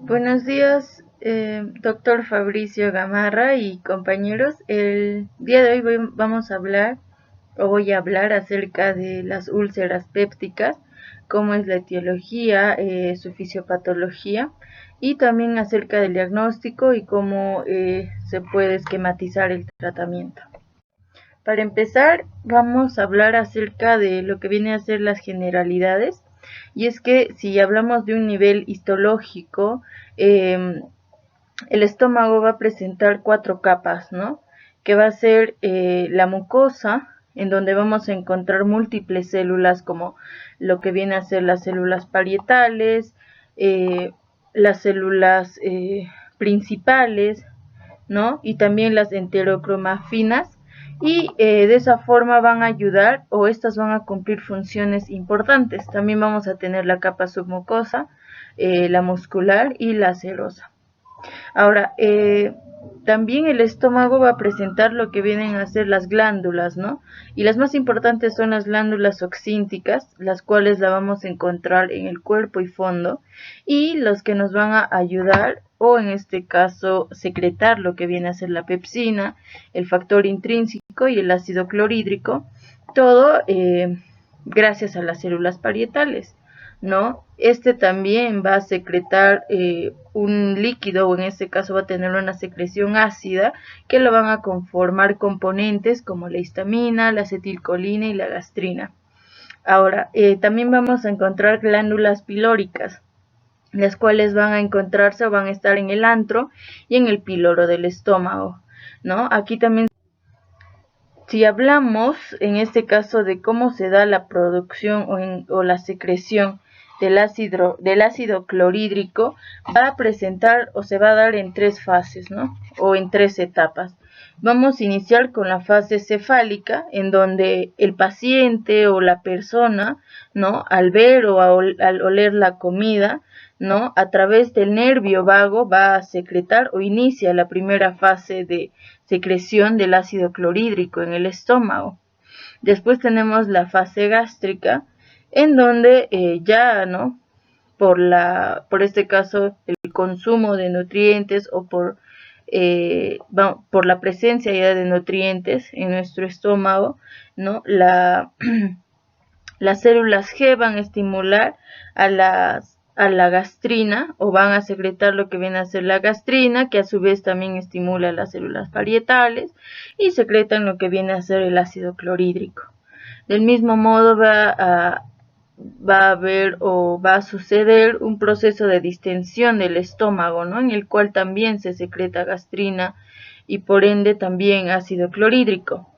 Buenos días, doctor Fabricio Gamarra y compañeros. El día de hoy vamos a hablar o voy a hablar acerca de las úlceras pépticas, cómo es la etiología, su fisiopatología y también acerca del diagnóstico y cómo se puede esquematizar el tratamiento. Para empezar, vamos a hablar acerca de lo que viene a ser las generalidades. Y es que si hablamos de un nivel histológico, el estómago va a presentar 4 capas, ¿no? Que va a ser la mucosa, en donde vamos a encontrar múltiples células como lo que viene a ser las células parietales, las células principales, ¿no? Y también las enterocromafinas, y de esa forma van a ayudar o estas van a cumplir funciones importantes. También vamos a tener la capa submucosa, la muscular y la serosa. Ahora, también el estómago va a presentar lo que vienen a ser las glándulas, ¿no? Y las más importantes son las glándulas oxínticas, las cuales la vamos a encontrar en el cuerpo y fondo, y los que nos van a ayudar, o en este caso, secretar lo que viene a ser la pepsina, el factor intrínseco y el ácido clorhídrico, todo gracias a las células parietales, ¿no? Este también va a secretar un líquido, o en este caso va a tener una secreción ácida, que lo van a conformar componentes como la histamina, la acetilcolina y la gastrina. Ahora, también vamos a encontrar glándulas pilóricas, las cuales van a encontrarse o van a estar en el antro y en el píloro del estómago, ¿no? Aquí también, si hablamos en este caso de cómo se da la producción o la secreción del ácido clorhídrico, va a presentar o se va a dar en 3 fases, ¿no? O en 3 etapas. Vamos a iniciar con la fase cefálica, en donde el paciente o la persona, ¿no? Al ver o al oler la comida, ¿no? A través del nervio vago va a secretar o inicia la primera fase de secreción del ácido clorhídrico en el estómago. Después tenemos la fase gástrica, en donde ya, ¿no? Por este caso, el consumo de nutrientes o por la presencia ya de nutrientes en nuestro estómago, ¿no? Las células G van a estimular a la gastrina, o van a secretar lo que viene a ser la gastrina, que a su vez también estimula a las células parietales, y secretan lo que viene a ser el ácido clorhídrico. Del mismo modo va a haber o va a suceder un proceso de distensión del estómago, ¿no? En el cual también se secreta gastrina y por ende también ácido clorhídrico.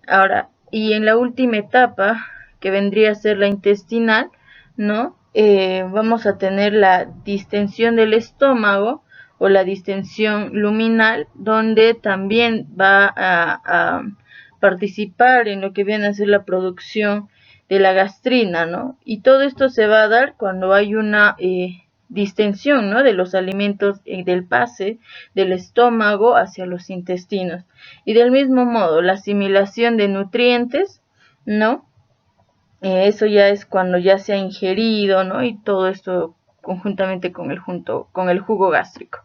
Ahora, y en la última etapa, que vendría a ser la intestinal, ¿no? Vamos a tener la distensión del estómago o la distensión luminal, donde también va a participar en lo que viene a ser la producción de la gastrina, ¿no? Y todo esto se va a dar cuando hay una distensión, ¿no? De los alimentos, del pase del estómago hacia los intestinos. Y del mismo modo, la asimilación de nutrientes, ¿no? Eso ya es cuando ya se ha ingerido, ¿no? Y todo esto conjuntamente con el jugo gástrico.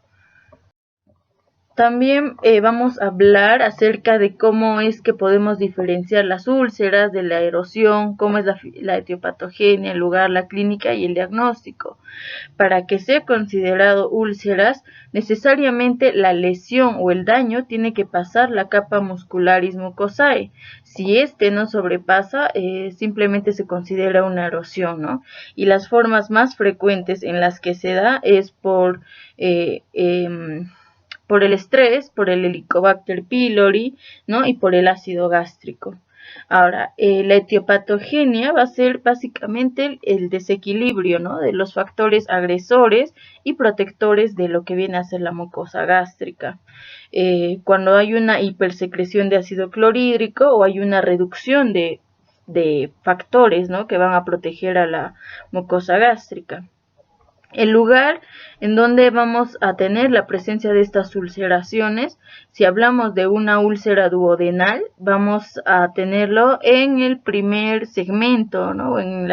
También vamos a hablar acerca de cómo es que podemos diferenciar las úlceras de la erosión, cómo es la etiopatogenia, el lugar, la clínica y el diagnóstico. Para que sea considerado úlceras, necesariamente la lesión o el daño tiene que pasar la capa muscularis mucosae. Si este no sobrepasa, simplemente se considera una erosión, ¿no? Y las formas más frecuentes en las que se da es por el estrés, por el Helicobacter pylori, ¿no? Y por el ácido gástrico. Ahora, la etiopatogenia va a ser básicamente el desequilibrio, ¿no? De los factores agresores y protectores de lo que viene a ser la mucosa gástrica. Cuando hay una hipersecreción de ácido clorhídrico o hay una reducción de factores, ¿no? Que van a proteger a la mucosa gástrica. El lugar en donde vamos a tener la presencia de estas ulceraciones, si hablamos de una úlcera duodenal, vamos a tenerlo en el primer segmento, ¿no? En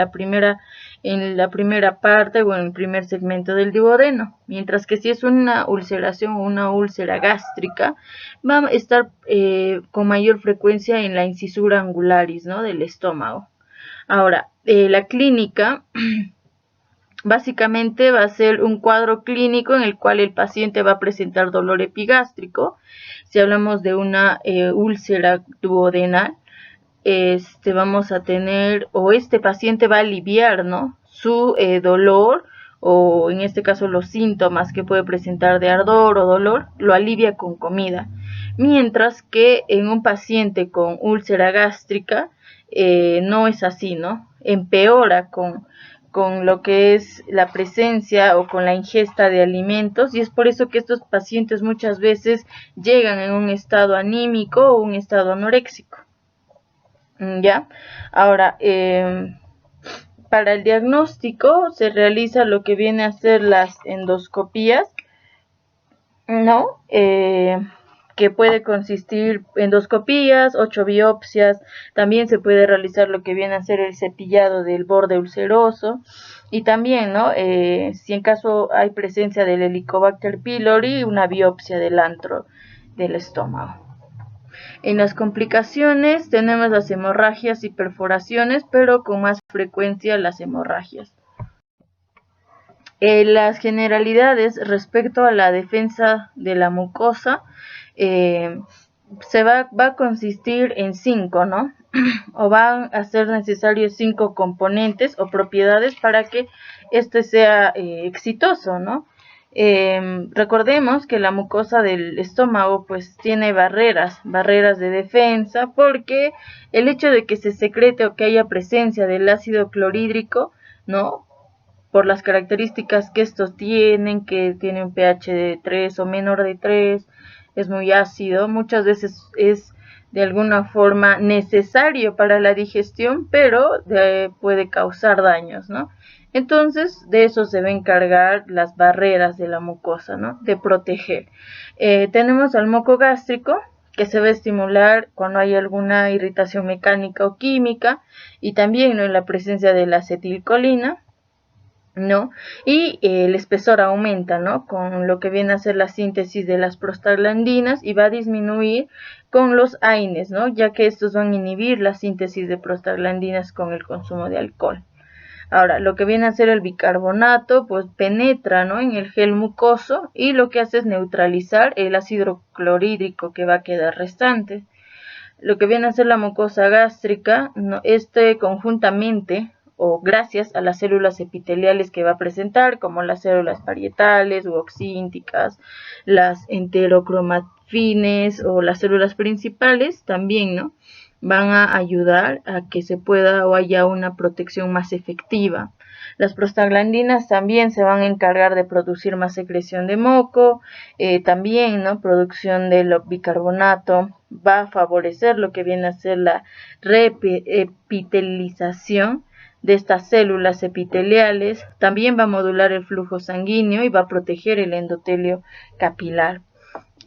en la primera parte o en el primer segmento del duodeno, mientras que si es una ulceración o una úlcera gástrica, va a estar con mayor frecuencia en la incisura angularis, ¿no?, del estómago. Ahora, la clínica básicamente va a ser un cuadro clínico en el cual el paciente va a presentar dolor epigástrico. Si hablamos de una úlcera duodenal, vamos a tener, o este paciente va a aliviar, ¿no?, su dolor, o en este caso los síntomas que puede presentar de ardor o dolor, lo alivia con comida. Mientras que en un paciente con úlcera gástrica no es así, ¿no? Empeora con lo que es la presencia o con la ingesta de alimentos, y es por eso que estos pacientes muchas veces llegan en un estado anímico o un estado anoréxico. ¿Ya? Ahora, para el diagnóstico se realiza lo que viene a ser las endoscopías, ¿no? Que puede consistir endoscopías, 8 biopsias, también se puede realizar lo que viene a ser el cepillado del borde ulceroso, y también, ¿no?, si en caso hay presencia del Helicobacter pylori, una biopsia del antro del estómago. En las complicaciones tenemos las hemorragias y perforaciones, pero con más frecuencia las hemorragias. Las generalidades respecto a la defensa de la mucosa va a consistir en 5, ¿no? O van a ser necesarios 5 componentes o propiedades para que este sea exitoso, ¿no? Recordemos que la mucosa del estómago pues tiene barreras de defensa, porque el hecho de que se secrete o que haya presencia del ácido clorhídrico, ¿no?, por las características que estos tienen, que tiene un pH de 3 o menor de 3, es muy ácido, muchas veces es de alguna forma necesario para la digestión, pero puede causar daños, ¿no? Entonces, de eso se va a encargar las barreras de la mucosa, ¿no?, de proteger. Tenemos al moco gástrico, que se va a estimular cuando hay alguna irritación mecánica o química, y también, ¿no?, en la presencia de la acetilcolina, ¿no? Y el espesor aumenta, ¿no?, con lo que viene a ser la síntesis de las prostaglandinas, y va a disminuir con los AINES, ¿no?, ya que estos van a inhibir la síntesis de prostaglandinas con el consumo de alcohol. Ahora, lo que viene a ser el bicarbonato, pues penetra, ¿no?, en el gel mucoso, y lo que hace es neutralizar el ácido clorhídrico que va a quedar restante. Lo que viene a ser la mucosa gástrica, ¿no?, conjuntamente o gracias a las células epiteliales que va a presentar, como las células parietales u oxínticas, las enterocromatines o las células principales, también, ¿no?, van a ayudar a que se pueda o haya una protección más efectiva. Las prostaglandinas también se van a encargar de producir más secreción de moco, también, ¿no?, producción del bicarbonato va a favorecer lo que viene a ser la reepitelización de estas células epiteliales, también va a modular el flujo sanguíneo y va a proteger el endotelio capilar.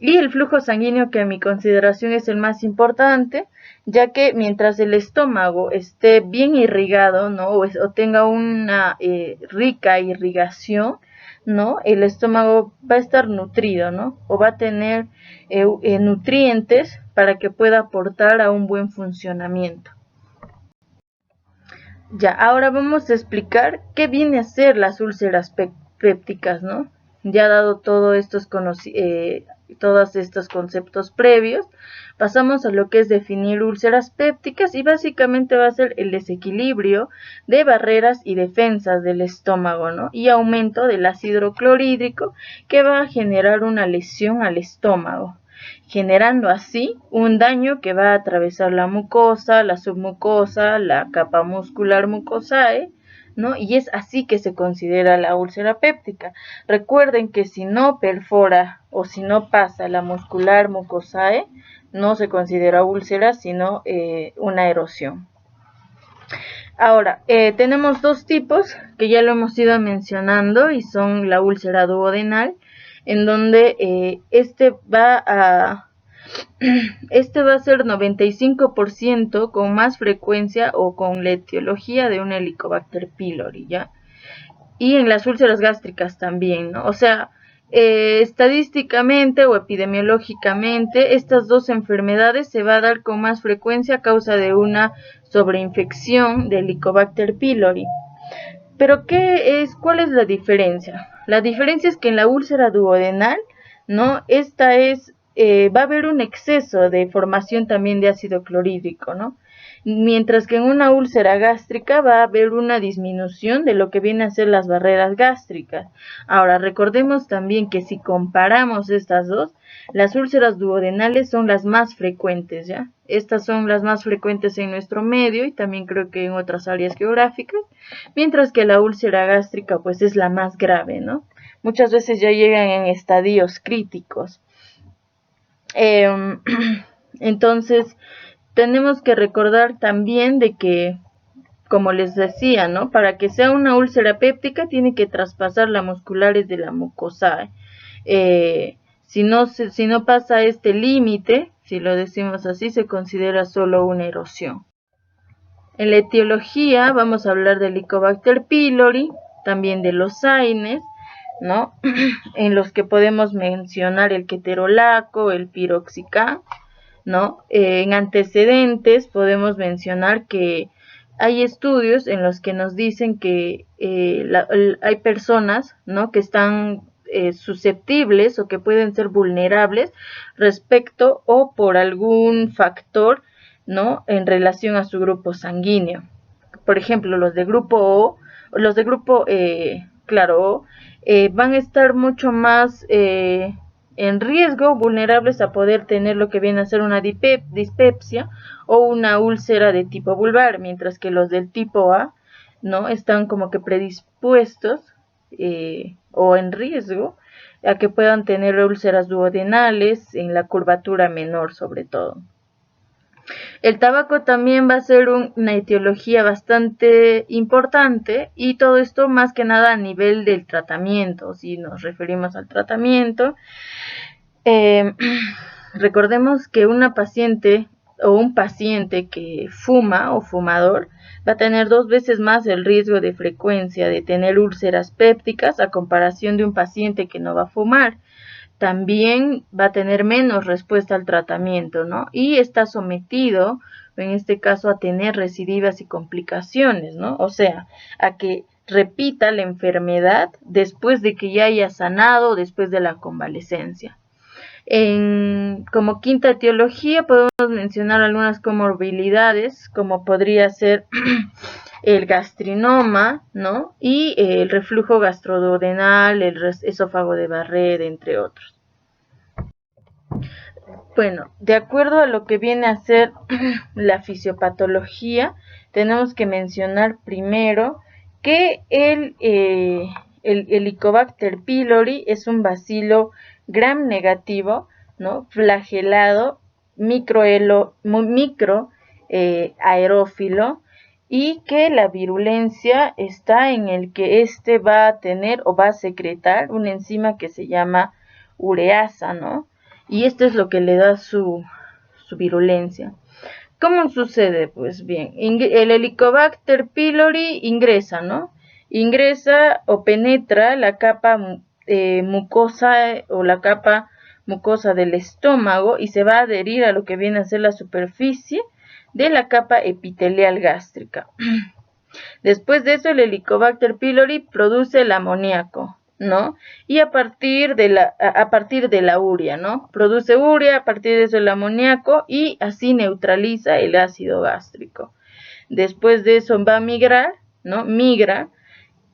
Y el flujo sanguíneo, que a mi consideración es el más importante, ya que mientras el estómago esté bien irrigado, ¿no?, o tenga una rica irrigación, ¿no?, el estómago va a estar nutrido, ¿no?, o va a tener nutrientes para que pueda aportar a un buen funcionamiento. Ya, ahora vamos a explicar qué viene a ser las úlceras pépticas, ¿no? Ya dado todos estos conceptos previos, pasamos a lo que es definir úlceras pépticas, y básicamente va a ser el desequilibrio de barreras y defensas del estómago, ¿no?, y aumento del ácido clorhídrico, que va a generar una lesión al estómago, generando así un daño que va a atravesar la mucosa, la submucosa, la capa muscular mucosae, ¿no? Y es así que se considera la úlcera péptica. Recuerden que si no perfora o si no pasa la muscular mucosae, no se considera úlcera, sino una erosión. Ahora, tenemos dos tipos que ya lo hemos ido mencionando, y son la úlcera duodenal, en donde este va a ser 95% con más frecuencia o con la etiología de un Helicobacter pylori, ¿ya? y en las úlceras gástricas también, ¿no? O sea, estadísticamente o epidemiológicamente, estas dos enfermedades se va a dar con más frecuencia a causa de una sobreinfección de Helicobacter pylori. Pero ¿cuál es la diferencia? La diferencia es que en la úlcera duodenal, ¿no? Va a haber un exceso de formación también de ácido clorhídrico, ¿no? Mientras que en una úlcera gástrica va a haber una disminución de lo que vienen a ser las barreras gástricas. Ahora, recordemos también que si comparamos estas dos, las úlceras duodenales son las más frecuentes, ¿ya? Estas son las más frecuentes en nuestro medio y también creo que en otras áreas geográficas, mientras que la úlcera gástrica pues es la más grave, ¿no? Muchas veces ya llegan en estadios críticos. Entonces, tenemos que recordar también de que, como les decía, ¿no? Para que sea una úlcera péptica tiene que traspasar las musculares de la mucosa. Si no pasa este límite, si lo decimos así, se considera solo una erosión. En la etiología vamos a hablar del Helicobacter pylori, también de los AINES, ¿no? En los que podemos mencionar el keterolaco, el piroxicam, ¿no? En antecedentes podemos mencionar que hay estudios en los que nos dicen que hay personas, ¿no? Que están susceptibles o que pueden ser vulnerables respecto o por algún factor, ¿no? En relación a su grupo sanguíneo. Por ejemplo, los de grupo O, los de grupo, claro, van a estar mucho más en riesgo, vulnerables a poder tener lo que viene a ser una dispepsia o una úlcera de tipo vulvar, mientras que los del tipo A, ¿no? Están como que predispuestos o en riesgo a que puedan tener úlceras duodenales en la curvatura menor sobre todo. El tabaco también va a ser una etiología bastante importante y todo esto más que nada a nivel del tratamiento, si nos referimos al tratamiento. Recordemos que una paciente o un paciente que fuma o fumador va a tener 2 veces más el riesgo de frecuencia de tener úlceras pépticas a comparación de un paciente que no va a fumar. También va a tener menos respuesta al tratamiento, ¿no? Y está sometido, en este caso, a tener recidivas y complicaciones, ¿no? O sea, a que repita la enfermedad después de que ya haya sanado, después de la convalecencia. Como quinta etiología podemos mencionar algunas comorbilidades, como podría ser el gastrinoma, ¿no? Y el reflujo gastroduodenal, el esófago de Barrett, entre otros. Bueno, de acuerdo a lo que viene a ser la fisiopatología, tenemos que mencionar primero que el Helicobacter pylori es un bacilo gram negativo, ¿no? Flagelado, micro aerófilo, y que la virulencia está en el que éste va a tener o va a secretar una enzima que se llama ureasa, ¿no? Y esto es lo que le da su virulencia. ¿Cómo sucede? Pues bien, el Helicobacter pylori ingresa, ¿no? Ingresa o penetra la capa mucosa o la capa mucosa del estómago y se va a adherir a lo que viene a ser la superficie de la capa epitelial gástrica. Después de eso, el Helicobacter pylori produce el amoníaco, ¿no? Y a partir de la urea, ¿no? Produce urea, a partir de eso el amoníaco y así neutraliza el ácido gástrico. Después de eso va a migrar, ¿no? Migra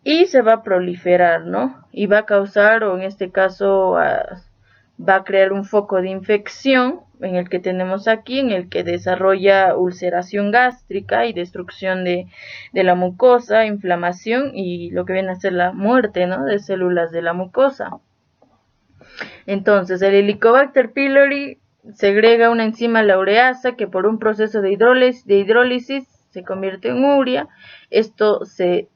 y se va a proliferar, ¿no? Y va a causar, o en este caso va a crear un foco de infección en el que tenemos aquí, en el que desarrolla ulceración gástrica y destrucción de la mucosa, inflamación y lo que viene a ser la muerte, ¿no? De células de la mucosa. Entonces, el Helicobacter pylori segrega una enzima, la ureasa, que por un proceso de hidrólisis se convierte en urea. Esto se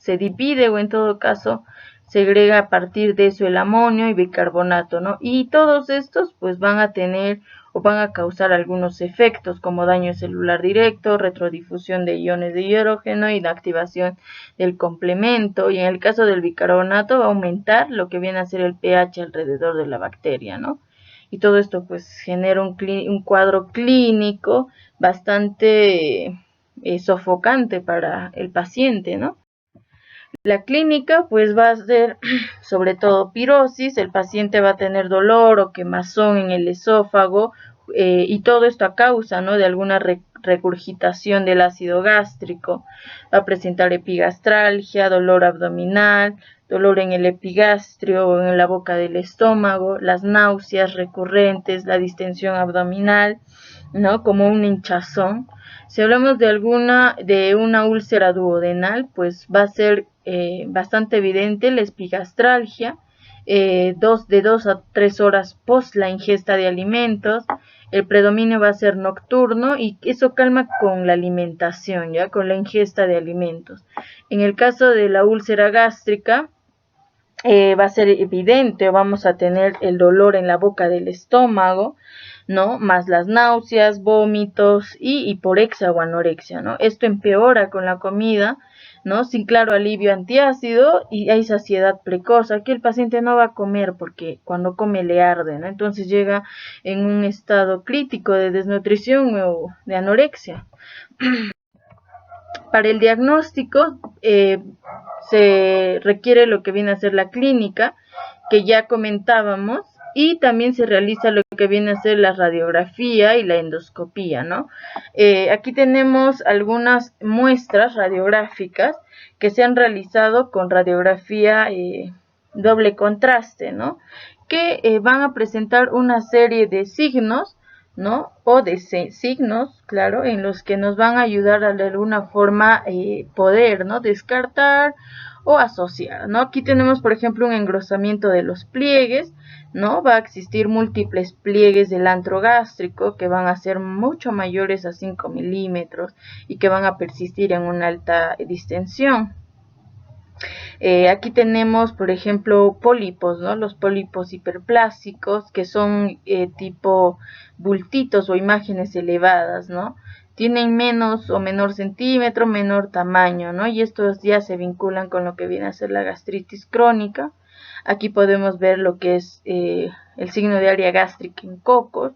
divide o en todo caso segrega a partir de eso el amonio y bicarbonato, ¿no? Y todos estos pues van a tener o van a causar algunos efectos como daño celular directo, retrodifusión de iones de hidrógeno, inactivación del complemento, y en el caso del bicarbonato va a aumentar lo que viene a ser el pH alrededor de la bacteria, ¿no? Y todo esto pues genera un cuadro clínico bastante sofocante para el paciente, ¿no? La clínica pues va a ser sobre todo pirosis, el paciente va a tener dolor o quemazón en el esófago, y todo esto a causa, ¿no?, de alguna regurgitación del ácido gástrico. Va a presentar epigastralgia, dolor abdominal, dolor en el epigastrio o en la boca del estómago, las náuseas recurrentes, la distensión abdominal, ¿no?, como un hinchazón. Si hablamos de una úlcera duodenal, pues va a ser bastante evidente la epigastralgia, de 2 a 3 horas post la ingesta de alimentos. El predominio va a ser nocturno y eso calma con la alimentación, ya con la ingesta de alimentos. En el caso de la úlcera gástrica, va a ser evidente, vamos a tener el dolor en la boca del estómago, ¿no?, más las náuseas, vómitos y hiporexia o anorexia, ¿no? Esto empeora con la comida, ¿no?, sin claro alivio antiácido, y hay saciedad precoz. Aquí el paciente no va a comer porque cuando come le arde, ¿no? Entonces llega en un estado crítico de desnutrición o de anorexia. Para el diagnóstico se requiere lo que viene a ser la clínica, que ya comentábamos, y también se realiza lo que viene a ser la radiografía y la endoscopía, ¿no? Aquí tenemos algunas muestras radiográficas que se han realizado con radiografía doble contraste, ¿no?, que van a presentar una serie de signos, ¿no?, o de signos, claro, en los que nos van a ayudar a de alguna forma poder, ¿no?, descartar o asociar, ¿no? Aquí tenemos, por ejemplo, un engrosamiento de los pliegues, ¿no? Va a existir múltiples pliegues del antro gástrico que van a ser mucho mayores a 5 milímetros y que van a persistir en una alta distensión. Aquí tenemos, por ejemplo, pólipos, ¿no? Los pólipos hiperplásicos, que son tipo bultitos o imágenes elevadas, ¿no? Tienen menos o menor centímetro, menor tamaño, ¿no? Y estos ya se vinculan con lo que viene a ser la gastritis crónica. Aquí podemos ver lo que es el signo de área gástrica en cocos,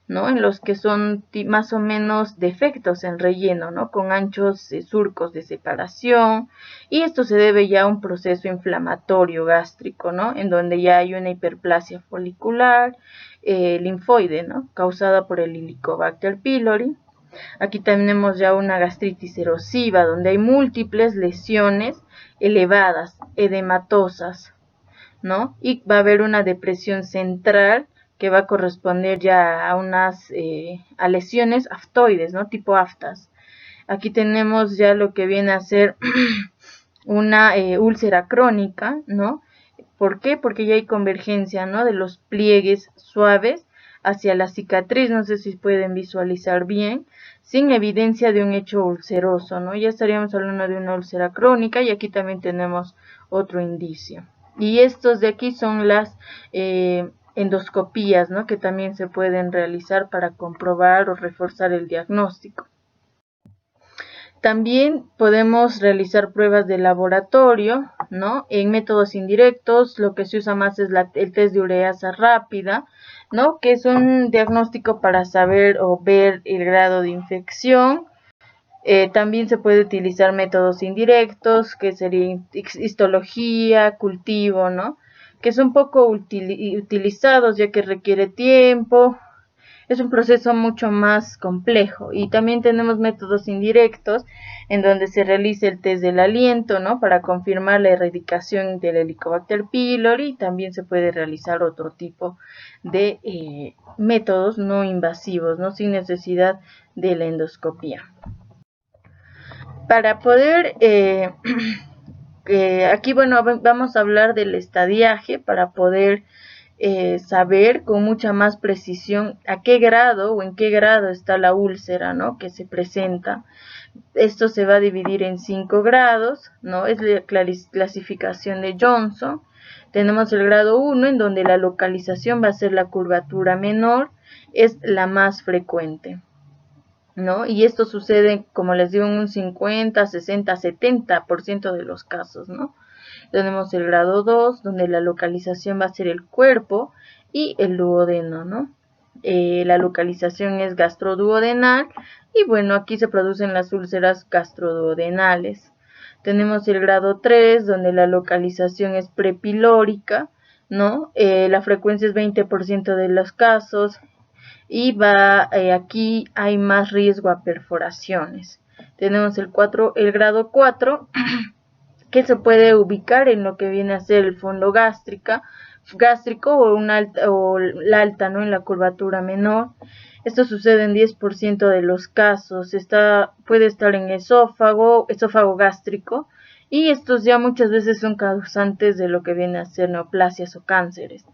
¿no?, en los que son más o menos defectos en relleno, ¿no?, con anchos surcos de separación, y esto se debe ya a un proceso inflamatorio gástrico, ¿no?, en donde ya hay una hiperplasia folicular linfoide, ¿no?, causada por el Helicobacter pylori. Aquí tenemos ya una gastritis erosiva, donde hay múltiples lesiones elevadas, edematosas, ¿no?, y va a haber una depresión central que va a corresponder ya a unas a lesiones aftoides, ¿no?, tipo aftas. Aquí tenemos ya lo que viene a ser una úlcera crónica, ¿no? ¿Por qué? Porque ya hay convergencia, ¿no?, de los pliegues suaves hacia la cicatriz, no sé si pueden visualizar bien, sin evidencia de un hecho ulceroso, ¿no? Ya estaríamos hablando de una úlcera crónica, y aquí también tenemos otro indicio. Y estos de aquí son las endoscopías, ¿no?, que también se pueden realizar para comprobar o reforzar el diagnóstico. También podemos realizar pruebas de laboratorio, ¿no? En métodos indirectos, lo que se usa más es el test de ureasa rápida, ¿no?, que es un diagnóstico para saber o ver el grado de infección. También se puede utilizar métodos indirectos, que serían histología, cultivo, ¿no?, que son poco utilizados ya que requiere tiempo. Es un proceso mucho más complejo. Y también tenemos métodos indirectos en donde se realiza el test del aliento, ¿no?, para confirmar la erradicación del Helicobacter pylori, y también se puede realizar otro tipo de métodos no invasivos, ¿no?, sin necesidad de la endoscopía. Para poder, aquí bueno, vamos a hablar del estadiaje para poder saber con mucha más precisión a qué grado o en qué grado está la úlcera, ¿no?, que se presenta. Esto se va a dividir en 5 grados, ¿no? Es la clasificación de Johnson. Tenemos el grado 1, en donde la localización va a ser la curvatura menor, es la más frecuente, ¿no? Y esto sucede, como les digo, en un 50, 60, 70% de los casos, ¿no? Tenemos el grado 2, donde la localización va a ser el cuerpo y el duodeno, ¿no? La localización es gastroduodenal y bueno, aquí se producen las úlceras gastroduodenales. Tenemos el grado 3, donde la localización es prepilórica, ¿no? La frecuencia es 20% de los casos y aquí hay más riesgo a perforaciones. Tenemos el grado 4, que se puede ubicar en lo que viene a ser el fondo gástrico o la alta, ¿no?, en la curvatura menor. Esto sucede en 10% de los casos. Puede estar en esófago gástrico, y estos ya muchas veces son causantes de lo que viene a ser neoplasias o cánceres.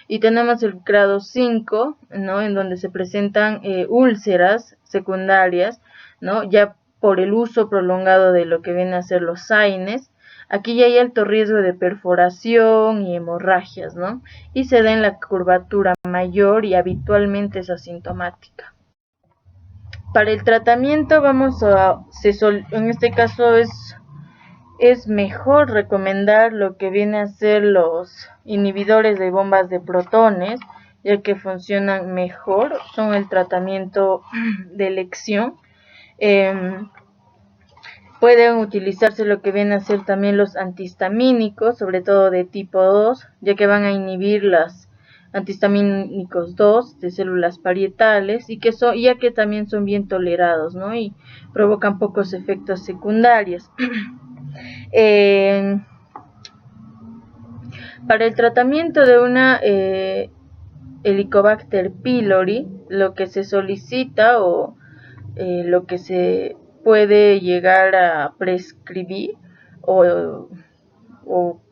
Y tenemos el grado 5, ¿no?, en donde se presentan úlceras secundarias, ¿no?, ya por el uso prolongado de lo que viene a ser los AINES. Aquí ya hay alto riesgo de perforación y hemorragias, ¿no? Y se da en la curvatura mayor y habitualmente es asintomática. Para el tratamiento en este caso es mejor recomendar lo que viene a ser los inhibidores de bombas de protones, ya que funcionan mejor, son el tratamiento de elección. Pueden utilizarse lo que vienen a ser también los antihistamínicos, sobre todo de tipo 2, ya que van a inhibir los antihistamínicos 2 de células parietales ya que también son bien tolerados, ¿no?, y provocan pocos efectos secundarios. Para el tratamiento de una Helicobacter pylori, lo que se solicita o lo que se puede llegar a prescribir o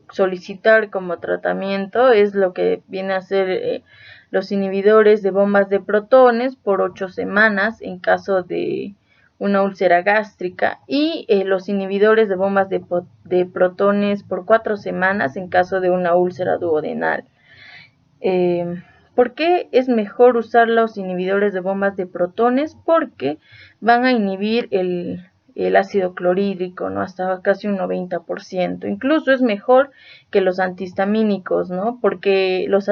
solicitar como tratamiento es lo que viene a ser los inhibidores de bombas de protones por 8 semanas en caso de una úlcera gástrica, y los inhibidores de bombas de protones por 4 semanas en caso de una úlcera duodenal. ¿Por qué es mejor usar los inhibidores de bombas de protones? Porque van a inhibir el ácido clorhídrico, ¿no?, hasta casi un 90%. Incluso es mejor que los antihistamínicos, ¿no?, porque los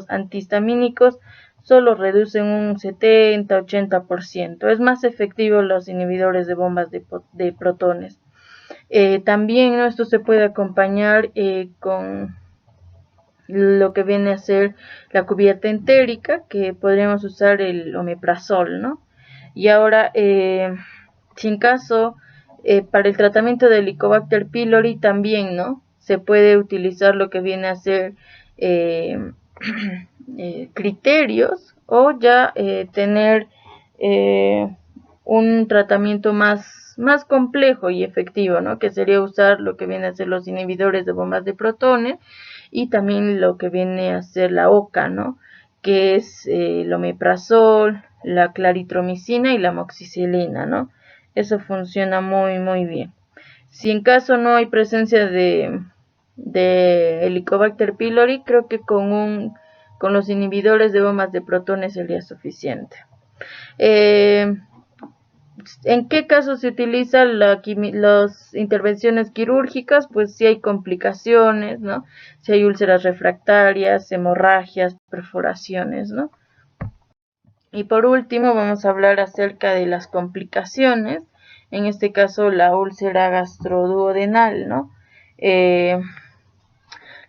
antihistamínicos solo reducen un 70-80%. Es más efectivo los inhibidores de bombas de protones. También, ¿no?, esto se puede acompañar con lo que viene a ser la cubierta entérica, que podríamos usar el omeprazol, ¿no? Y ahora, sin caso, para el tratamiento del Helicobacter pylori también, ¿no?, se puede utilizar lo que viene a ser criterios, o ya tener un tratamiento más complejo y efectivo, ¿no?, que sería usar lo que viene a ser los inhibidores de bombas de protones y también lo que viene a ser la OCA, ¿no?, que es el omeprazol, la claritromicina y la amoxicilina, ¿no? Eso funciona muy muy bien. Si en caso no hay presencia de Helicobacter pylori, creo que con los inhibidores de bombas de protones sería suficiente. ¿En qué caso se utilizan las intervenciones quirúrgicas? Pues si hay complicaciones, ¿no?, si hay úlceras refractarias, hemorragias, perforaciones, ¿no? Y por último vamos a hablar acerca de las complicaciones, en este caso la úlcera gastroduodenal, ¿no?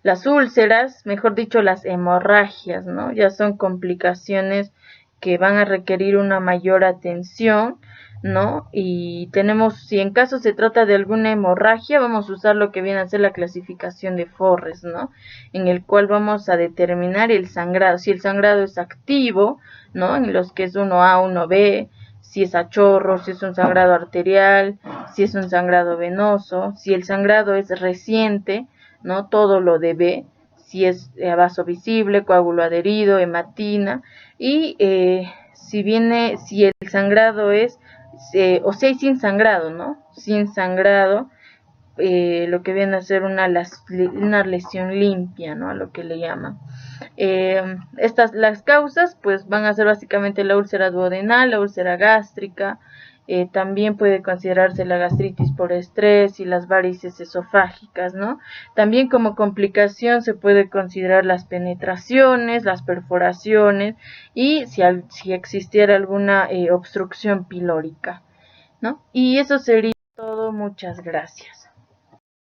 Las úlceras, mejor dicho las hemorragias, ¿no?, ya son complicaciones que van a requerir una mayor atención, ¿no? Y si en caso se trata de alguna hemorragia, vamos a usar lo que viene a ser la clasificación de Forres, ¿no?, en el cual vamos a determinar el sangrado, si el sangrado es activo, ¿no?, en los que es 1A, 1B, si es a chorro, si es un sangrado arterial, si es un sangrado venoso, si el sangrado es reciente, ¿no?, todo lo de B, si es vaso visible, coágulo adherido, hematina, y si el sangrado es, o si hay sin sangrado, ¿no? Sin sangrado, lo que viene a ser una lesión limpia, ¿no? A lo que le llaman. Las causas pues van a ser básicamente la úlcera duodenal, la úlcera gástrica, también puede considerarse la gastritis por estrés y las varices esofágicas, ¿no? También como complicación se puede considerar las penetraciones, las perforaciones y si existiera alguna obstrucción pilórica, ¿no? Y eso sería todo, muchas gracias.